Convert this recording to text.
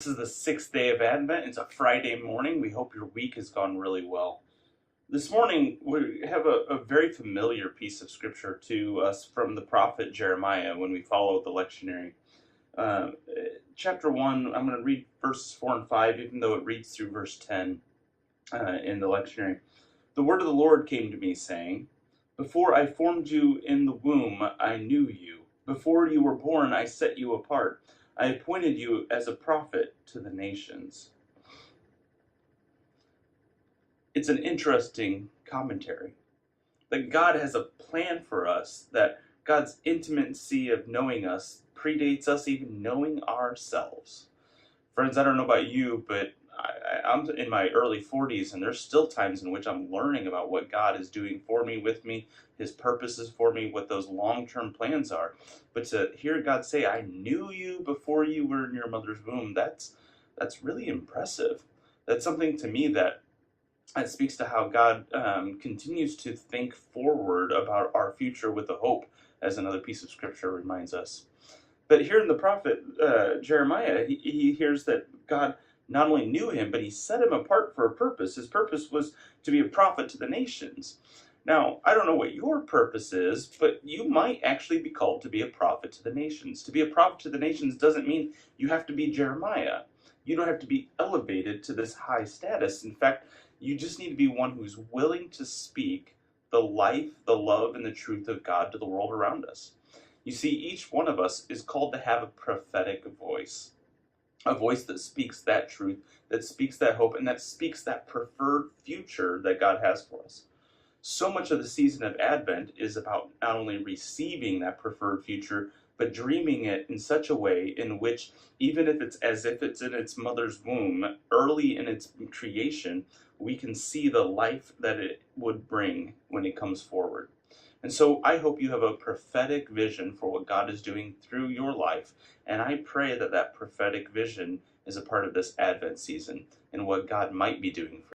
This is the sixth day of Advent. It's a Friday morning. We hope your week has gone really well. This morning, we have a very familiar piece of scripture to us from the prophet Jeremiah when we follow the lectionary. Uh, Chapter 1, I'm going to read verses 4 and 5, even though it reads through verse 10 in the lectionary. The word of the Lord came to me, saying, "Before I formed you in the womb, I knew you. Before you were born, I set you apart. I appointed you as a prophet to the nations." It's an interesting commentary that God has a plan for us, that God's intimacy of knowing us predates us even knowing ourselves. Friends, I don't know about you, but I'm in my early 40s, and there's still times in which I'm learning about what God is doing for me, with me, His purposes for me, what those long-term plans are. But to hear God say, "I knew you before you were in your mother's womb," that's really impressive. That's something to me that it speaks to how God continues to think forward about our future with a hope, as another piece of scripture reminds us. But here in the prophet Jeremiah, he hears that God not only knew him, but he set him apart for a purpose. His purpose was to be a prophet to the nations. Now, I don't know what your purpose is, but you might actually be called to be a prophet to the nations. To be a prophet to the nations doesn't mean you have to be Jeremiah. You don't have to be elevated to this high status. In fact, you just need to be one who's willing to speak the life, the love, and the truth of God to the world around us. You see, each one of us is called to have a prophetic voice, a voice that speaks that truth, that speaks that hope, and that speaks that preferred future that God has for us. So much of the season of Advent is about not only receiving that preferred future, but dreaming it in such a way in which, even if it's as if it's in its mother's womb, early in its creation, we can see the life that it would bring when it comes forward. And so I hope you have a prophetic vision for what God is doing through your life. And I pray that that prophetic vision is a part of this Advent season and what God might be doing for you.